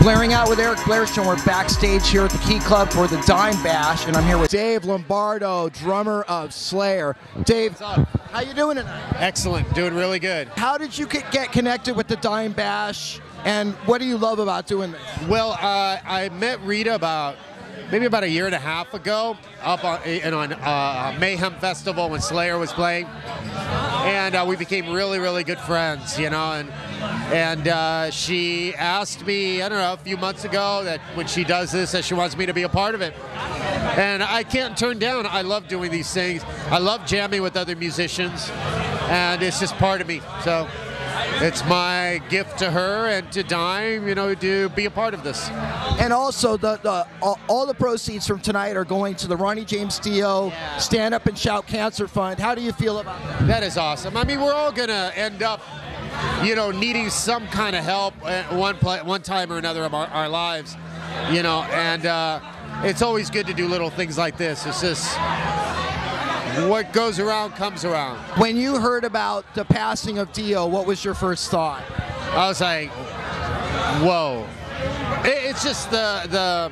Blaring Out with Eric Blair show. We're backstage here at the Key Club for the DimeBash, and I'm here with Dave Lombardo, drummer of Slayer. Dave, what's up? How you doing tonight? Excellent, doing really good. How did you get connected with the DimeBash, and what do you love about doing this? Well, I met Rita maybe about a year and a half ago up on Mayhem Festival when Slayer was playing, and we became really, really good friends, you know. And she asked me, I don't know, a few months ago that when she does this, that she wants me to be a part of it. And I can't turn down. I love doing these things. I love jamming with other musicians, and it's just part of me. So it's my gift to her and to Dime, you know, to be a part of this. And also, all the proceeds from tonight are going to the Ronnie James Dio Stand Up and Shout Cancer Fund. How do you feel about that? That is awesome. I mean, we're all going to end up, you know, needing some kind of help at one time or another of our lives, you know, and it's always good to do little things like this. It's just what goes around comes around. When you heard about the passing of Dio, what was your first thought? I was like, whoa. It's just the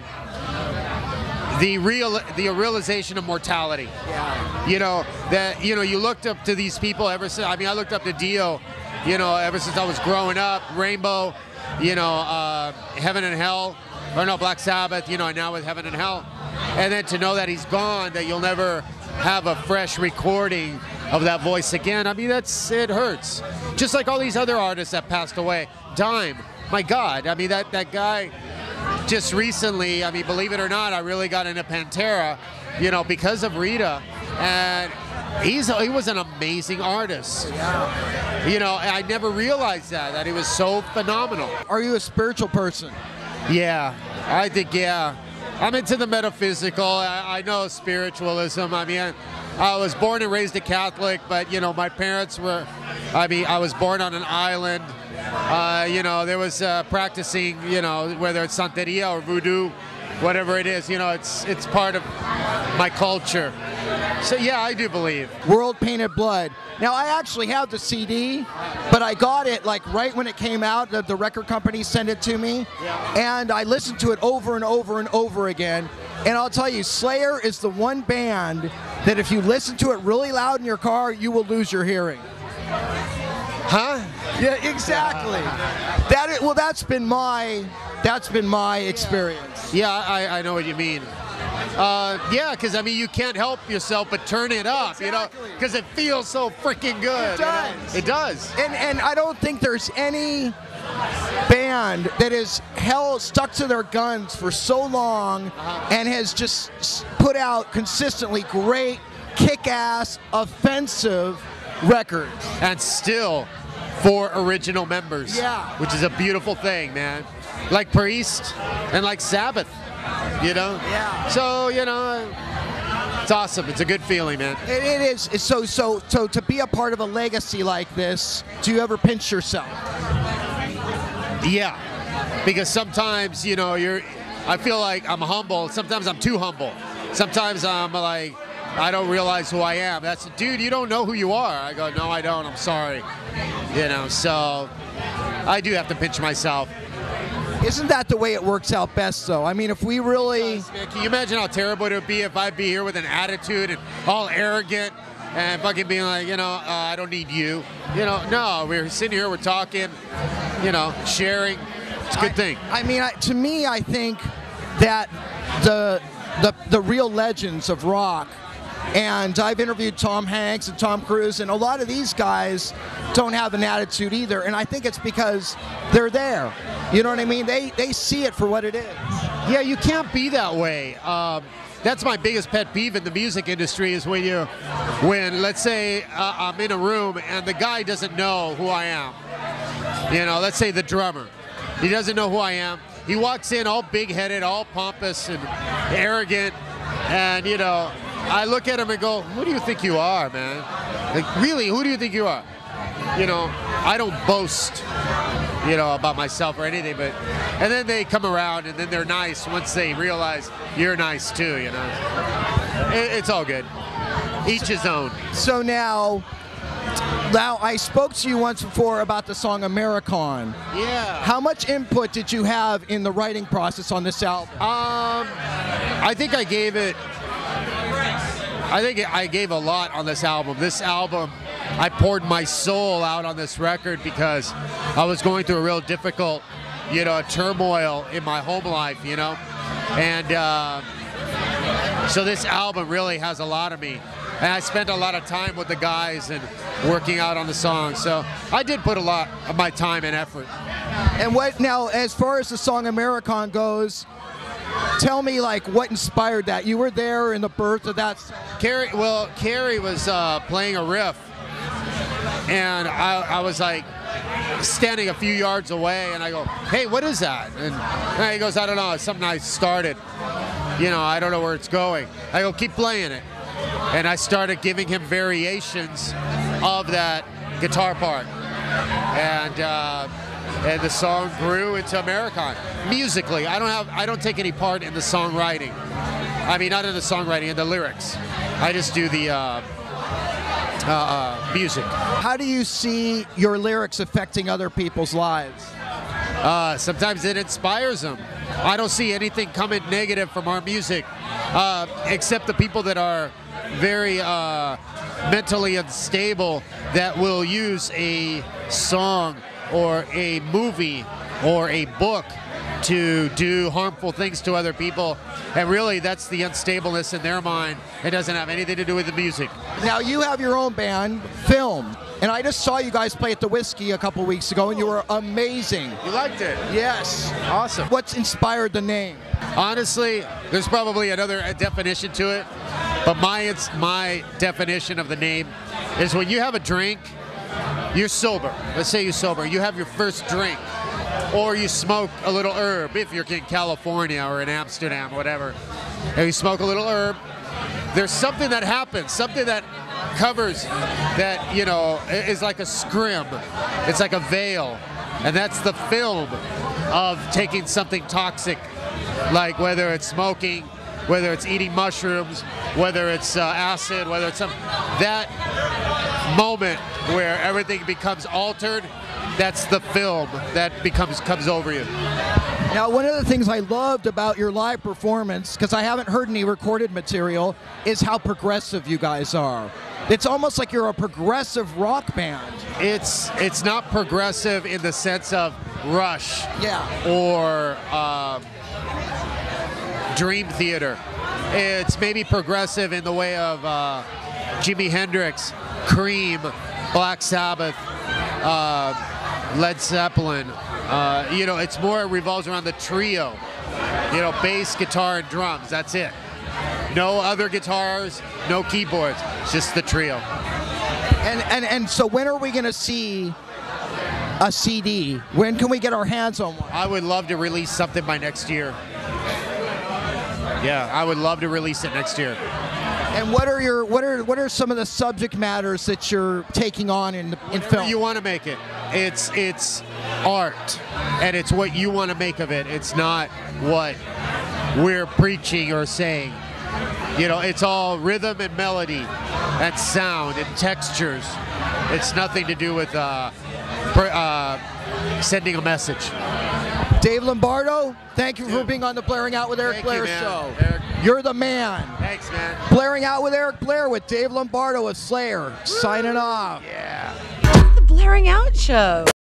realization of mortality. Yeah. You know, that, you know, you looked up to these people ever since. I mean, I looked up to Dio, you know, ever since I was growing up. Rainbow, you know, Heaven and Hell, or no, Black Sabbath, you know, and now with Heaven and Hell. And then to know that he's gone, that you'll never have a fresh recording of that voice again. I mean, it hurts. Just like all these other artists that passed away. Dime, my God. I mean, that guy just recently, I mean, believe it or not, I really got into Pantera, you know, because of Rita. And he was an amazing artist. Yeah. You know, I never realized that he was so phenomenal. Are you a spiritual person? Yeah, I think, yeah. I'm into the metaphysical. I know spiritualism. I mean, I was born and raised a Catholic, but, you know, my parents were, I mean, I was born on an island. You know, there was practicing, you know, whether it's Santeria or Voodoo, whatever it is, you know, it's part of my culture. So, yeah, I do believe. World Painted Blood. Now, I actually have the CD, but I got it like right when it came out. The record company sent it to me, and I listened to it over and over and over again. And I'll tell you, Slayer is the one band that if you listen to it really loud in your car, you will lose your hearing. Huh? Yeah, exactly. That's been my experience. Yeah, I know what you mean. Yeah, because I mean, you can't help yourself but turn it up, Exactly. You know, because it feels so freaking good. It does. You know? It does. And I don't think there's any band that is stuck to their guns for so long and has just put out consistently great, kick-ass, offensive records. And still 4 original members. Yeah. Which is a beautiful thing, man. Like Priest and like Sabbath, you know? Yeah. So, you know, it's awesome. It's a good feeling, man. It is. So to be a part of a legacy like this, do you ever pinch yourself? Yeah. Because sometimes, you know, I feel like I'm humble. Sometimes I'm too humble. Sometimes I'm like, I don't realize who I am. That's, dude, you don't know who you are. I go, no, I don't. I'm sorry. You know, so I do have to pinch myself. Isn't that the way it works out best, though? I mean, if we really... Can you imagine how terrible it would be if I'd be here with an attitude and all arrogant and fucking being like, you know, I don't need you. You know, no, we're sitting here, we're talking, you know, sharing. It's a good thing. I mean, to me, I think that the real legends of rock, and I've interviewed Tom Hanks and Tom Cruise, and a lot of these guys don't have an attitude either, and I think it's because they're there. You know what I mean? They see it for what it is. Yeah, you can't be that way. That's my biggest pet peeve in the music industry is when let's say I'm in a room and the guy doesn't know who I am. You know, let's say the drummer. He doesn't know who I am. He walks in all big-headed, all pompous and arrogant, and, you know, I look at him and go, who do you think you are, man? Like, really, who do you think you are? You know, I don't boast, you know, about myself or anything, but, and then they come around and then they're nice once they realize you're nice too, you know. It's all good. Each his own. So now, Now, I spoke to you once before about the song Americon. Yeah. How much input did you have in the writing process on this album? I think I gave a lot on this album. This album, I poured my soul out on this record because I was going through a real difficult, turmoil in my home life, and so this album really has a lot of me. And I spent a lot of time with the guys and working out on the songs. So I did put a lot of my time and effort. And what now, as far as the song Americon goes, tell me what inspired that? You were there in the birth of that song. Carrie was playing a riff, and I was standing a few yards away, and I go, "Hey, what is that?" And he goes, "I don't know. It's something I started. I don't know where it's going." I go, "Keep playing it." And I started giving him variations of that guitar part, and the song grew into Americon. Musically, I don't take any part in the songwriting. I mean, not in the songwriting, in the lyrics. I just do the music. How do you see your lyrics affecting other people's lives? Sometimes it inspires them. I don't see anything coming negative from our music, except the people that are very mentally unstable that will use a song or a movie or a book to do harmful things to other people, and really that's the unstableness in their mind. It doesn't have anything to do with the music. Now you have your own band, Philm, and I just saw you guys play at the Whiskey a couple weeks ago, and you were amazing. You liked it? Yes. Awesome. What's inspired the name? Honestly, there's probably another definition to it, but my definition of the name is when you have a drink, you're sober. Let's say you're sober. You have your first drink, or you smoke a little herb, if you're in California or in Amsterdam, whatever. And you smoke a little herb, there's something that happens, something that covers that, is like a scrim. It's like a veil. And that's the film of taking something toxic, like whether it's smoking, whether it's eating mushrooms, whether it's acid, whether it's that moment where everything becomes altered. That's the film that comes over you. Now, one of the things I loved about your live performance, because I haven't heard any recorded material, is how progressive you guys are. It's almost like you're a progressive rock band. It's not progressive in the sense of Rush, or Dream Theater. It's maybe progressive in the way of Jimi Hendrix, Cream, Black Sabbath, Led Zeppelin. It's more, it revolves around the trio. Bass, guitar, and drums. That's it. No other guitars, no keyboards. It's just the trio. And so when are we going to see a CD? When can we get our hands on one? I would love to release something by next year. Yeah, I would love to release it next year. And what are some of the subject matters that you're taking on in film? You want to make it. It's art, and it's what you want to make of it. It's not what we're preaching or saying. It's all rhythm and melody and sound and textures. It's nothing to do with sending a message. Dave Lombardo, thank you for being on the Blaring Out with Eric Blair show. Eric. You're the man. Thanks, man. Blaring Out with Eric Blair with Dave Lombardo of Slayer. Signing off. Yeah. The Blaring Out Show.